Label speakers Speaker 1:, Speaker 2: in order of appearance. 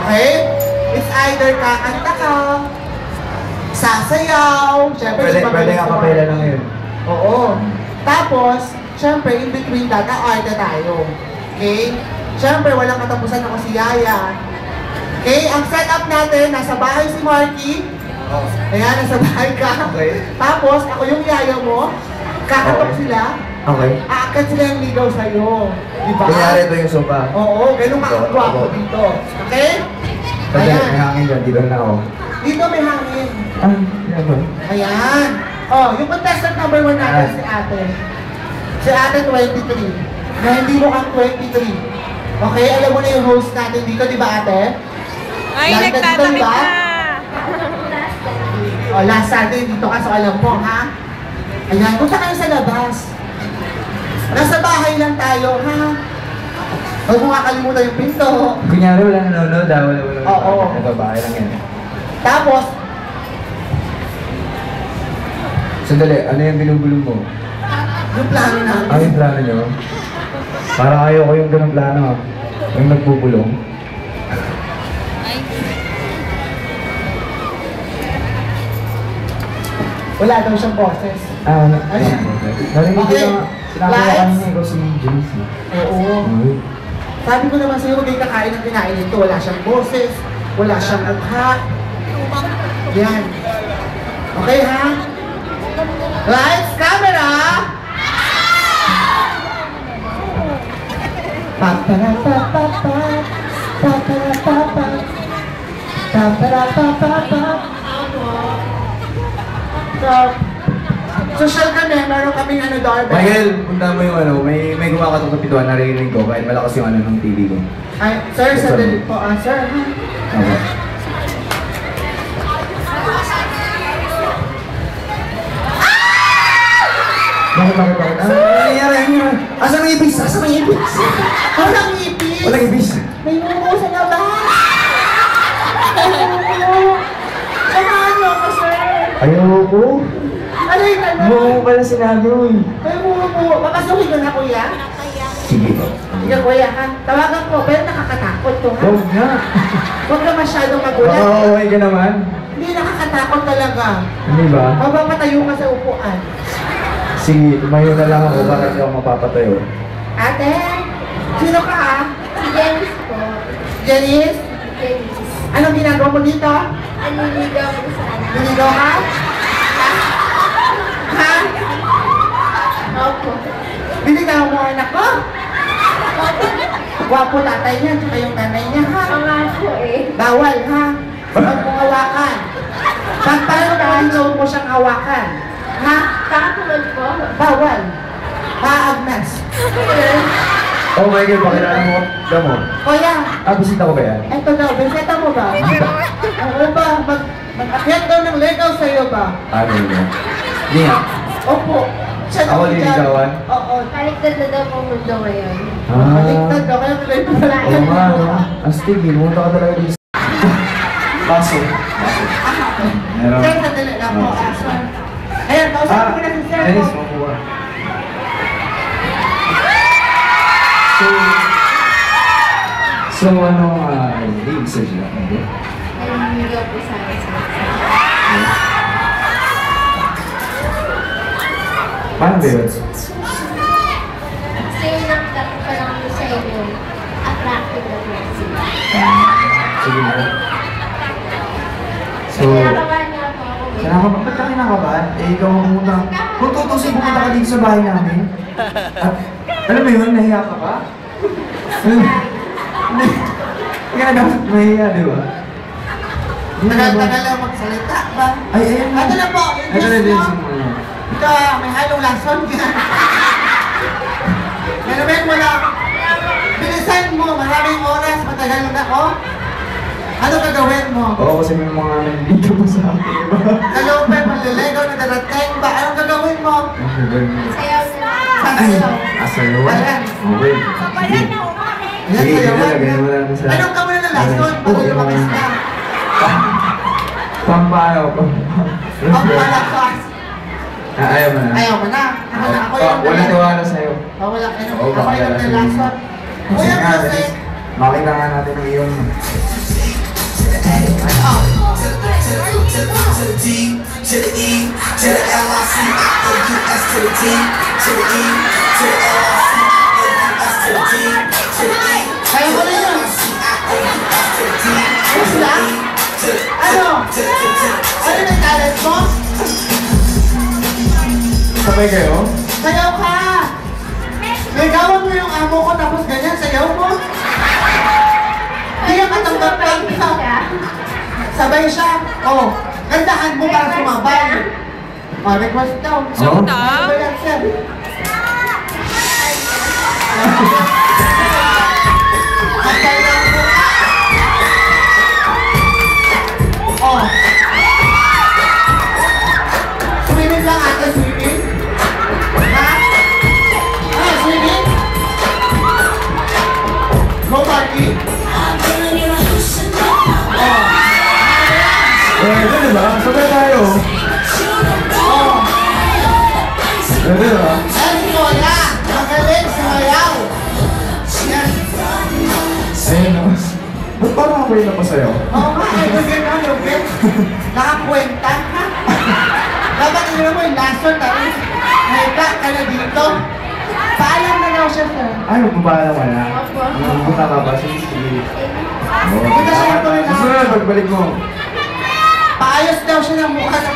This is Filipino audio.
Speaker 1: Okay? It's either kakanta ka, sasayaw, syempre,
Speaker 2: Pwede nga kapela lang yun.
Speaker 1: Oo. Tapos, syempre, in between that, arte tayo. Okay? Syempre, walang katapusan ako si Yaya. Okay? Ang setup natin, nasa bahay si Marky. Ayan, nasa bahay ka.
Speaker 2: Okay.
Speaker 1: Tapos, ako yung Yaya mo. Kakatok sila.
Speaker 2: Okay.
Speaker 1: Aakat sila yung ligaw sa'yo. Diba?
Speaker 2: Kunyari ito yung sopa.
Speaker 1: Oo, ganun makakagawa ko dito. Okay?
Speaker 2: Sandali,
Speaker 1: Ayan.
Speaker 2: may hangin dyan. Dito na ako.
Speaker 1: Dito may hangin.
Speaker 2: Yan ba?
Speaker 1: Ayan. Oh, yung contestant number 1 natin si ate. Si ate 23. Na hindi mo kang 23. Okay, alam mo na yung host natin dito, di ba ate?
Speaker 3: Ay, nagtatakip na!
Speaker 1: Oh, last Saturday dito ka, so alam mo, ha? Ayan, punta kayo sa labas. Nasa bahay lang tayo, ha? Huwag mo kakalimutan yung pinto.
Speaker 2: Kunyari wala nanonood, wala.
Speaker 1: Oo.
Speaker 2: Ito, bahay lang yan.
Speaker 1: Tapos,
Speaker 2: Sandali, ano yung binubulong mo?
Speaker 1: yung plano natin.
Speaker 2: Yung plano nyo? Parang ayaw ko yung ganong plano. Yung nagbubulong.
Speaker 1: Wala daw siyang boses.
Speaker 2: Narinig ko na, sinabi ko kanina ikaw si JC.
Speaker 1: Oo. Sabi ko naman sa'yo, huwag kang kakain ng kinain nito. Wala siyang boses, wala siyang mukha. Yan. Okay, ha? Lights, camera! Pa-pa-ra-pa-pa-pa, pa-pa-ra-pa-pa, pa-pa-ra-pa-pa-pa. Social kami, meron kaming doorbell.
Speaker 2: Michael, punta mo yung may gumakatok sa pituan, naririnig ko kahit malakas yung ng TV ko.
Speaker 1: Ay, sir, sandali po. Sir, ha?
Speaker 2: Okay. Bakit? Nangyayari? Asan ang ibis?
Speaker 1: Walang ipis!
Speaker 2: Walang ibis.
Speaker 1: May mungo sa labas! May mungo! Samahan niyo ako, sir!
Speaker 2: Ayoko.
Speaker 1: Ano yung ano?
Speaker 2: Mo pala sinabi mo eh.
Speaker 1: May mungo! Papasukin ko na, kuya?
Speaker 2: Sige.
Speaker 1: Sige, kuya, ha? Tawagan ko, pero nakakatakot to, ha?
Speaker 2: Huwag na.
Speaker 1: Huwag ka masyadong magulat.
Speaker 2: Okay ka naman.
Speaker 1: Hindi nakakatakot talaga.
Speaker 2: Hindi ba?
Speaker 1: Mapapatayo ka sa upuan.
Speaker 2: Sige, tumayo na lang ako. Bakit ako mapapatayo?
Speaker 1: Ate, sino ka, ha?
Speaker 4: Si Janice po.
Speaker 1: Janice?
Speaker 4: Janice.
Speaker 1: Anong ginagawa mo dito?
Speaker 4: Naniligaw po sa anak.
Speaker 1: Niligaw ka? Ha?
Speaker 4: Opo.
Speaker 1: Binigaw mo ang anak ko? Gwapo tatay niya, tsaka yung nanay niya, ha?
Speaker 4: Mga po eh.
Speaker 1: Bawal, ha? Huwag mong hawakan. Pag paano naligaw mo siyang hawakan? Ha?
Speaker 4: Kakatulad po.
Speaker 1: Bawal. Agnes.
Speaker 2: Oh my God, pakilala mo. Damo.
Speaker 1: Kuya,
Speaker 2: Bisita ko ba yan?
Speaker 1: eto daw, bisita mo ba? Ano ba? Mag-akyat daw ng legaw sa'yo ba?
Speaker 2: Ano yun? Hindi nga.
Speaker 1: Opo. Siya
Speaker 2: Ako
Speaker 1: daw
Speaker 2: liligawan?
Speaker 1: Oo.
Speaker 4: Baliktad na daw po mundo ngayon.
Speaker 1: Baliktad daw, kaya tuloy pa pala.
Speaker 2: Oo nga, no? Astig, binumunta ka talaga dito. Baso. Meron.
Speaker 1: Sir, sandali lang po. Ayan, kausapin ko na si Sir.
Speaker 2: Dennis, makuha. So ano, ibig sabihin natin?
Speaker 4: Naniligaw po sa akin sa
Speaker 2: Paano ba yun?
Speaker 4: Kasi nakita pa lang po sa inyo. Attractive na po sila.
Speaker 2: Sige mo. So,
Speaker 4: Kinakabahan niya po ako.
Speaker 2: ba't ka kinakabahan? Ikaw ang pumunta. Kung tutusin, pumunta ka dito sa bahay namin. At, alam mo yun, nahiya ka ba? Kaya dapat mahiya, di ba?
Speaker 1: Tagal-tagal lang magsalita ba?
Speaker 2: Ay, ayan na.
Speaker 1: Ito na po.
Speaker 2: Ito na din.
Speaker 1: Ito, may halong lason. Meron mo lang. Bilisan mo, maraming oras, matagal na ako. Ano gagawin mo?
Speaker 2: Oo, kasi may mga nandito mo sa akin, di ba?
Speaker 1: Kalupin, maliligaw na darating ba? Anong gagawin mo?
Speaker 4: Sayaw na.
Speaker 1: Sasayaw.
Speaker 2: Asayaw?
Speaker 1: Ayan.
Speaker 2: Okay.
Speaker 4: Kapalan na umamin.
Speaker 1: Ayan,
Speaker 2: Sige,
Speaker 1: sayawan.
Speaker 2: lagyan mo lang sa...
Speaker 1: Anong ka muna na lason? Bago lumabas ka.
Speaker 2: Pampano.
Speaker 1: Ang palakas.
Speaker 2: Ayaw mo na.
Speaker 1: Ayaw mo na. Ako na, ako yung
Speaker 2: Wala tiwala sa'yo.
Speaker 1: Wala ka na.
Speaker 2: Oo,
Speaker 1: Ako yung
Speaker 2: bakit?
Speaker 1: lason.
Speaker 2: Kasi
Speaker 1: Kuya
Speaker 2: nga,
Speaker 1: Jose.
Speaker 2: makita nga natin ang iyong
Speaker 5: to the D, to the E, to the L-I-C-I-O-U-S, to the D, to the E, to the L-I-C-I-O-U-S, to the D, to the E,
Speaker 1: Kaya mo na yun.
Speaker 5: L-I-C-I-O-U-S, to the D,
Speaker 1: Ano sila? Ano? Ano na talent mo?
Speaker 2: Sabay kayo?
Speaker 1: Sayaw ka! Ligawan mo yung amo ko tapos ganyan, sayaw mo? Kaya katanggap-tanggap ka. Sabay siya. Oh, gandahan mo para sumabay. Oh, request daw.
Speaker 2: Oo.
Speaker 1: Ano ba yan, sir? Kapal lang po. Oh. Swimming lang ate, swimming? Ha? Ah, swimming? Go party? Oh.
Speaker 2: Pwede diba? Sabay tayo.
Speaker 1: Oh.
Speaker 2: Pwede diba?
Speaker 1: Ay, Lola! Magaling sumayaw! Yan.
Speaker 2: Ayun o. Ba't parang ako yung napasayaw?
Speaker 1: Oo nga, ay lugin na, lugin. Nakakwenta ka. Dapat nyo mo yung lason na rin. Mayka ka na dito. Paalam na daw siya, sir.
Speaker 2: Ay, magpapaalam ka na.
Speaker 4: Opo.
Speaker 2: Pupunta ka ba? Sige, sige.
Speaker 1: Punta siya ito rin
Speaker 2: Gusto na, pagbalik mo.
Speaker 1: Paayos daw siya ng mukha ng